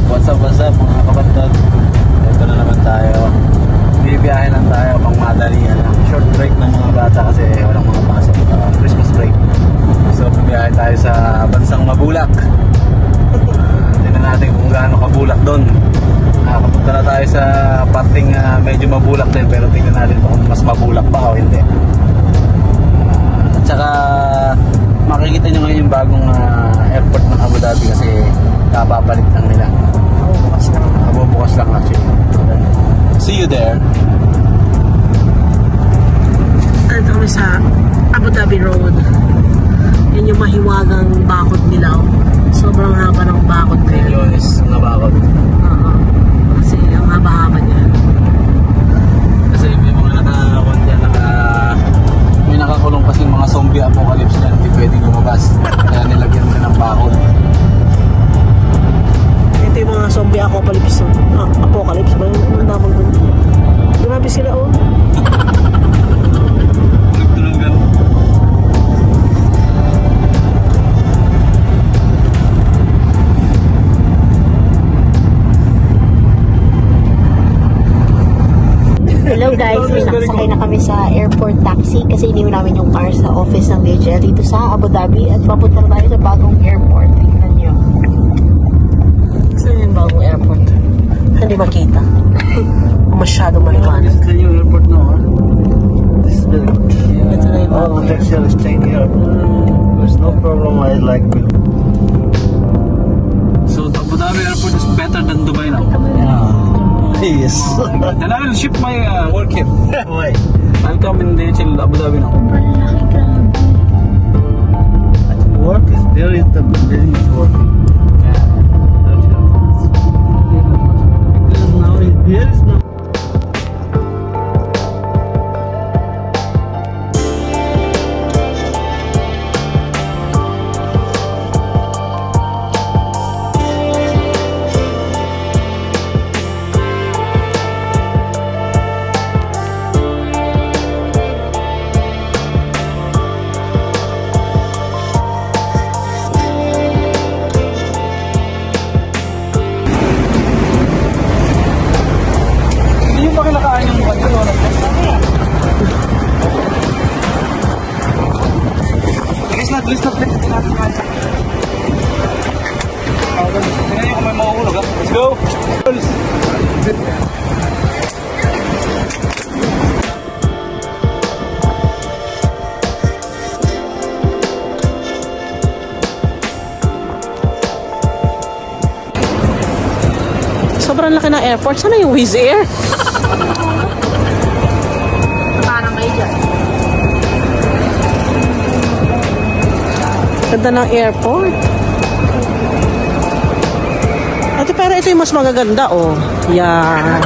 What's up mga kabantag? Ito na naman tayo. Bibiyahe lang tayo pang madalian lang. Short break ng mga bata kasi walang mga pasok. Christmas break. So bibiyahe tayo sa bansang Mabulak. Tingnan natin kung gaano kabulak doon. Kapunta na tayo sa parting medyo mabulak din, pero tingnan natin kung mas mabulak pa o hindi. Tsaka makikita nyo ngayon yung bagong airport ng Abu Dhabi kasi kapapalit lang nila. Bukas lang actually. See you there. Ito kami sa Abu Dhabi Road. Yan yung mahiwagang bakod nila. Sobrang haba ng bakod na yan. Yun is nabakod. Kasi ang haba-haba niya. Kasi may mga nakakawan dyan, may nakakulong kasi mga zombie apocalypse na hindi pwedeng lumabas. Kaya nilagyan mo ng bakod. Ito yung mga zombie apocalypse. Apocalypse ba yun? Ano naman doon? Grabe sila oh. Hello guys, nakasakay na kami sa airport taxi kasi iniwan namin yung car sa office ng DJL dito sa Abu Dhabi at papunta na tayo sa bagong airport. Tingnan nyo. Saan yung bagong airport? Hindi makita. Masyado maliwanag. This is yung airport no? This is the Ito na yung bagong airport. DJL is staying here. There's no problem I like it. So the Abu Dhabi airport is better than Dubai now? Yes. Then I will ship my work here. Why? I'll come in DHL Abu Dhabi now. Work is there is the building is working. Because now here is now. Let's go! Sobrang laki ng airport. Sana yung Wizz Air? Parang kayo dyan. Ganda ng airport. Pero ito yung mas magaganda, oh. Yan.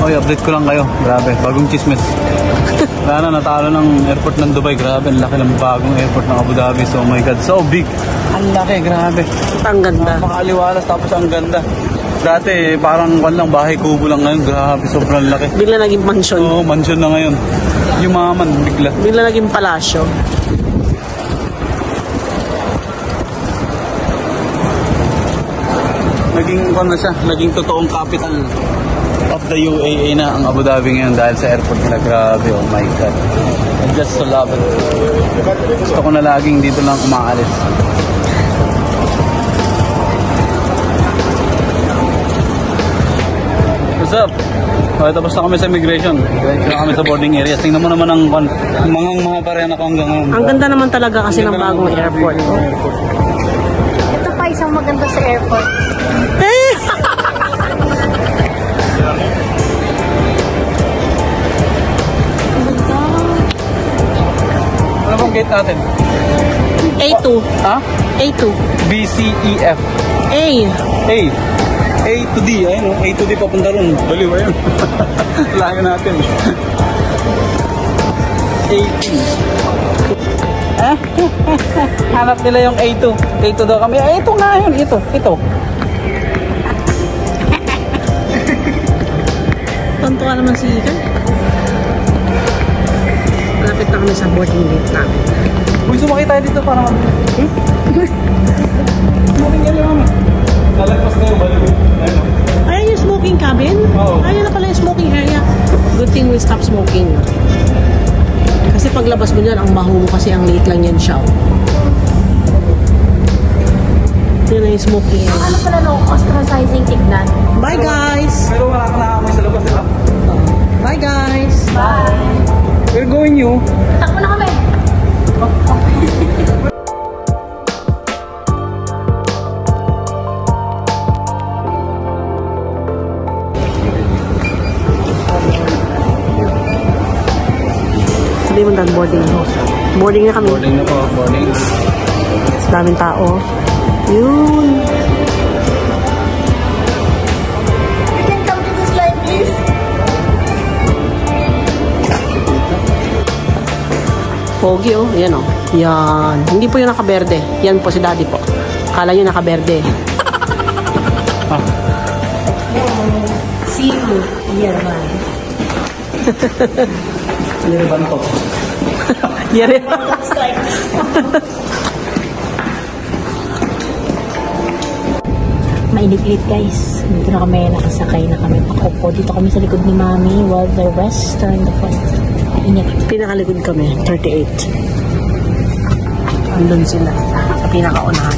Oy, update ko lang kayo. Grabe, bagong chismis. Wala na, natalo ng airport ng Dubai. Grabe, ang laki ng bagong airport ng Abu Dhabi. So, oh my God, so big. Ang laki, grabe. Ang ganda. Makaliwalas, tapos ang ganda. Dati, parang walang bahay kubo lang ngayon. Grabe, sobrang laki. Bigla naging mansion. Oo, mansion na ngayon. Yumaman, bigla. Bigla naging palasyo. Naging, ano siya, naging totoong capital of the UAE na ang Abu Dhabi ngayon dahil sa airport nila. Grabe, oh my God. I just so love it. Gusto ko na laging dito lang umaalis. What's up? Okay, tapos na kami sa immigration. Diretso na kami sa boarding area. Tingnan mo naman ang mga barena ko hanggang ngayon. Ang ganda naman talaga kasi ng bagong airport. Ito pa isang maganda sa airport. Ano bang gate natin? A2. Ha? A2. BCEF. A. A. A to D. Ayun, A to D papunta ron. Baliw, ayun. Layo natin. Hanap nila yung A2. A2 daw kami. Ito nga yun. Ito. Tonto ka naman si Ika. Malapit na kami sa boarding gate namin. Uy, sumakay tayo dito para Smoking area mami. Lalagpas na yung baliw. Ayan yung smoking cabin? Oo. Ayan na pala yung smoking area. Good thing we stop smoking. Kasi paglabas mo dyan, ang baho mo kasi ang liit lang yan siya. Yun na yung smoking area. Ano pala no, ostracizing tignan. Bye guys! Pero wala ka nakakamoy sa labas, diba? Bye guys! Bye! We're going you. Takbo na kami! Sabi mo dahil boarding. Boarding na kami. Boarding na po, boarding. Daming tao. Yun. We can come to this line, please. Pogi oh. Yan oh. Yan. Hindi po yung nakaberde. Yan po si daddy po. Kala nyo nakaberde. See you. Here, man. Liban to. Yari. Looks like. Mainit-lit guys. Dito na kami, nakasakay na kami. Pakupo. Dito kami sa likod ni Mami while the rest are in the front. Init. Pinakalikod kami. 38. Andun sila. Sa pinakaunahan.